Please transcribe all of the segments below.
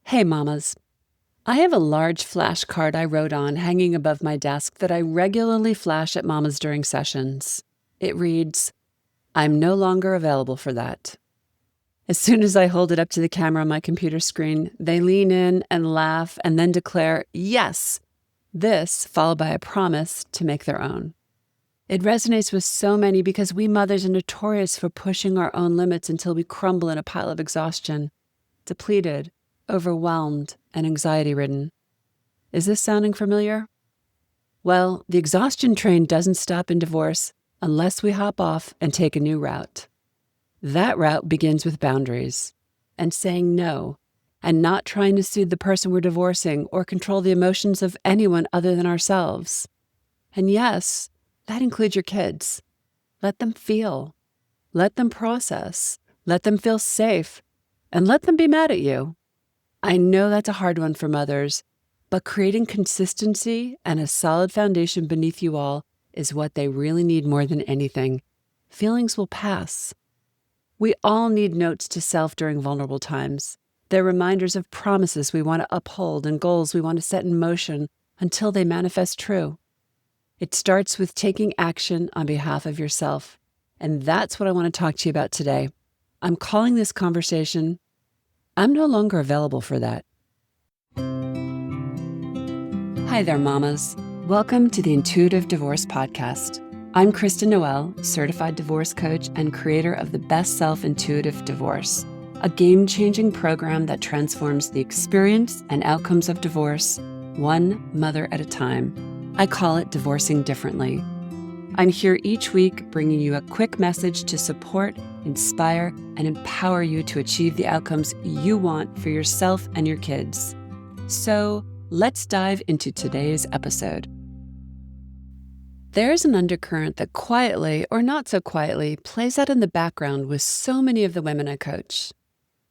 Hey mamas, I have a large flashcard I wrote on hanging above my desk that I regularly flash at mamas during sessions. It reads, "I'm no longer available for that." As soon as I hold it up to the camera on my computer screen, they lean in and laugh and then declare, "Yes!" This followed by a promise to make their own. It resonates with so many because we mothers are notorious for pushing our own limits until we crumble in a pile of exhaustion, depleted, overwhelmed, and anxiety-ridden. Is this sounding familiar? Well, the exhaustion train doesn't stop in divorce unless we hop off and take a new route. That route begins with boundaries and saying no and not trying to soothe the person we're divorcing or control the emotions of anyone other than ourselves. And yes, that includes your kids. Let them feel. Let them process. Let them feel safe. And let them be mad at you. I know that's a hard one for mothers, but creating consistency and a solid foundation beneath you all is what they really need more than anything. Feelings will pass. We all need notes to self during vulnerable times. They're reminders of promises we want to uphold and goals we want to set in motion until they manifest true. It starts with taking action on behalf of yourself. And that's what I want to talk to you about today. I'm calling this conversation, "I'm no longer available for that." Hi there, mamas. Welcome to the Intuitive Divorce Podcast. I'm Kristen Noel, certified divorce coach and creator of the Best Self Intuitive Divorce, a game-changing program that transforms the experience and outcomes of divorce, one mother at a time. I call it Divorcing Differently. I'm here each week bringing you a quick message to support, inspire, and empower you to achieve the outcomes you want for yourself and your kids. So let's dive into today's episode. There's an undercurrent that quietly, or not so quietly, plays out in the background with so many of the women I coach.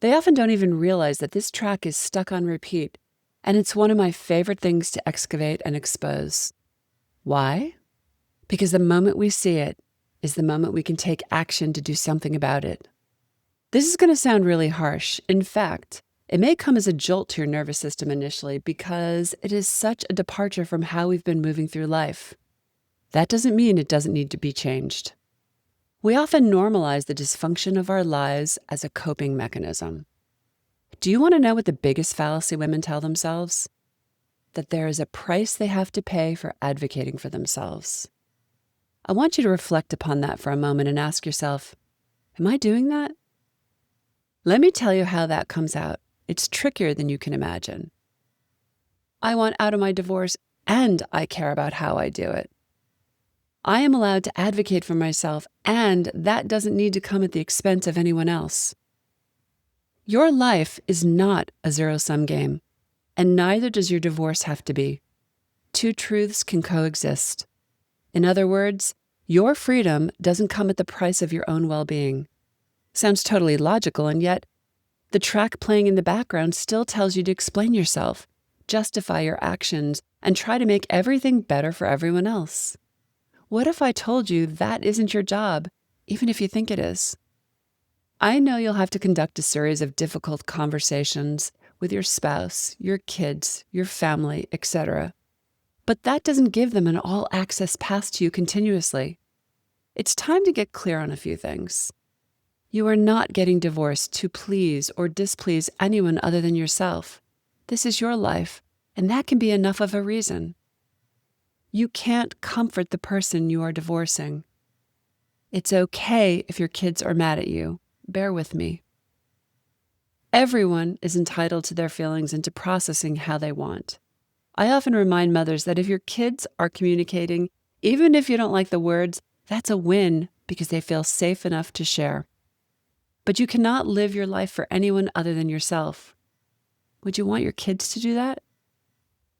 They often don't even realize that this track is stuck on repeat, and it's one of my favorite things to excavate and expose. Why? Because the moment we see it is the moment we can take action to do something about it. This is going to sound really harsh. In fact, it may come as a jolt to your nervous system initially because it is such a departure from how we've been moving through life. That doesn't mean it doesn't need to be changed. We often normalize the dysfunction of our lives as a coping mechanism. Do you want to know what the biggest fallacy women tell themselves? That there is a price they have to pay for advocating for themselves. I want you to reflect upon that for a moment and ask yourself, am I doing that? Let me tell you how that comes out. It's trickier than you can imagine. I want out of my divorce and I care about how I do it. I am allowed to advocate for myself and that doesn't need to come at the expense of anyone else. Your life is not a zero-sum game, and neither does your divorce have to be. Two truths can coexist. In other words, your freedom doesn't come at the price of your own well-being. Sounds totally logical, and yet the track playing in the background still tells you to explain yourself, justify your actions, and try to make everything better for everyone else. What if I told you that isn't your job, even if you think it is? I know you'll have to conduct a series of difficult conversations with your spouse, your kids, your family, etc. But that doesn't give them an all-access pass to you continuously. It's time to get clear on a few things. You are not getting divorced to please or displease anyone other than yourself. This is your life, and that can be enough of a reason. You can't comfort the person you are divorcing. It's okay if your kids are mad at you. Bear with me. Everyone is entitled to their feelings and to processing how they want. I often remind mothers that if your kids are communicating, even if you don't like the words, that's a win because they feel safe enough to share. But you cannot live your life for anyone other than yourself. Would you want your kids to do that?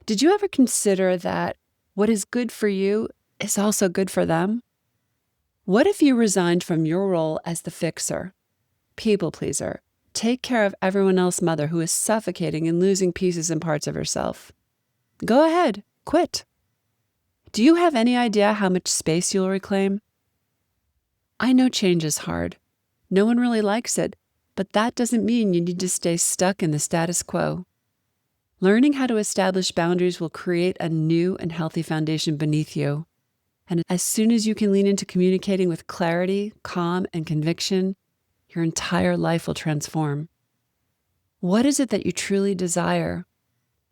Did you ever consider that what is good for you is also good for them? What if you resigned from your role as the fixer, people pleaser, take care of everyone else's mother who is suffocating and losing pieces and parts of herself? Go ahead, quit. Do you have any idea how much space you'll reclaim? I know change is hard. No one really likes it, but that doesn't mean you need to stay stuck in the status quo. Learning how to establish boundaries will create a new and healthy foundation beneath you. And as soon as you can lean into communicating with clarity, calm, and conviction, your entire life will transform. What is it that you truly desire?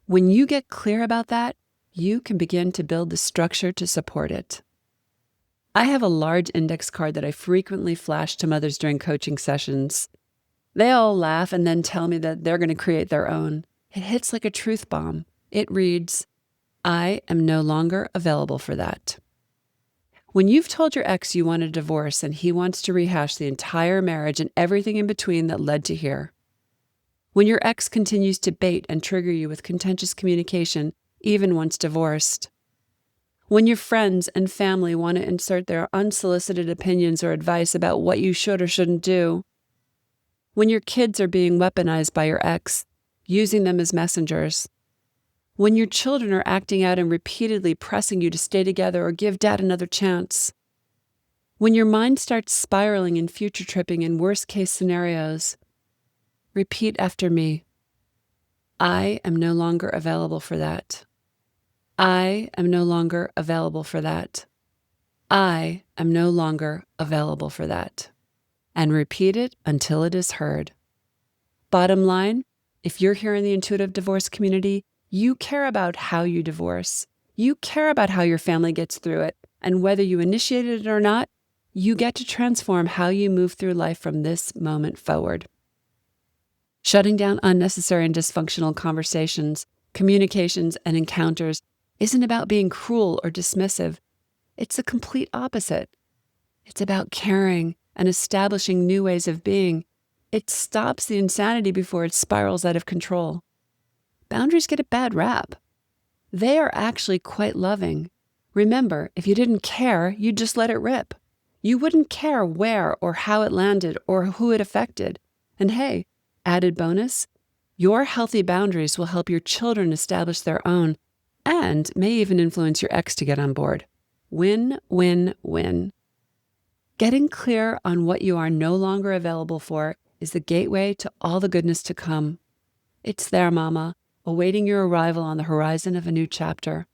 When you get clear about that, you can begin to build the structure to support it. I have a large index card that I frequently flash to mothers during coaching sessions. They all laugh and then tell me that they're going to create their own. It hits like a truth bomb. It reads, "I am no longer available for that." When you've told your ex you want a divorce and he wants to rehash the entire marriage and everything in between that led to here. When your ex continues to bait and trigger you with contentious communication, even once divorced. When your friends and family want to insert their unsolicited opinions or advice about what you should or shouldn't do. When your kids are being weaponized by your ex, using them as messengers. When your children are acting out and repeatedly pressing you to stay together or give dad another chance. When your mind starts spiraling and future tripping in worst-case scenarios, repeat after me. I am no longer available for that. I am no longer available for that. I am no longer available for that. And repeat it until it is heard. Bottom line, if you're here in the intuitive divorce community, you care about how you divorce. You care about how your family gets through it. And whether you initiated it or not, you get to transform how you move through life from this moment forward. Shutting down unnecessary and dysfunctional conversations, communications, and encounters isn't about being cruel or dismissive. It's the complete opposite. It's about caring and establishing new ways of being. It stops the insanity before it spirals out of control. Boundaries get a bad rap. They are actually quite loving. Remember, if you didn't care, you'd just let it rip. You wouldn't care where or how it landed or who it affected. And hey, added bonus, your healthy boundaries will help your children establish their own and may even influence your ex to get on board. Win, win, win. Getting clear on what you are no longer available for is the gateway to all the goodness to come. It's there, Mama, awaiting your arrival on the horizon of a new chapter.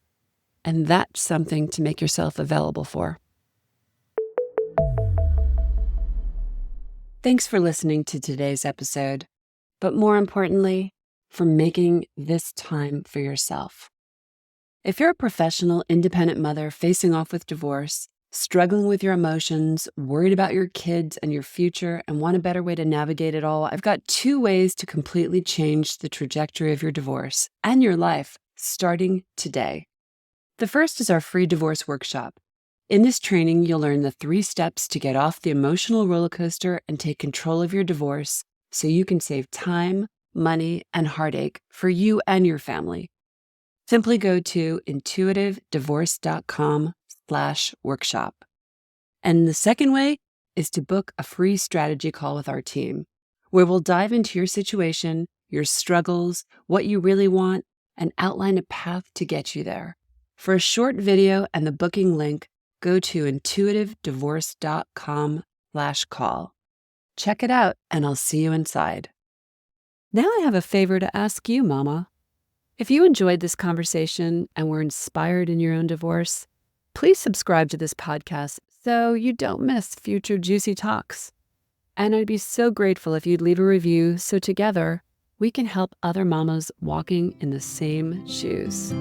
And that's something to make yourself available for. Thanks for listening to today's episode, but more importantly, for making this time for yourself. If you're a professional, independent mother facing off with divorce, struggling with your emotions, worried about your kids and your future, and want a better way to navigate it all, I've got 2 ways to completely change the trajectory of your divorce and your life starting today. The first is our free divorce workshop. In this training, you'll learn the 3 steps to get off the emotional roller coaster and take control of your divorce so you can save time, money, and heartache for you and your family. Simply go to intuitivedivorce.com/workshop. And the second way is to book a free strategy call with our team, where we'll dive into your situation, your struggles, what you really want, and outline a path to get you there. For a short video and the booking link, go to intuitivedivorce.com/call. Check it out, and I'll see you inside. Now I have a favor to ask you, Mama. If you enjoyed this conversation and were inspired in your own divorce, please subscribe to this podcast so you don't miss future juicy talks. And I'd be so grateful if you'd leave a review so together we can help other mamas walking in the same shoes.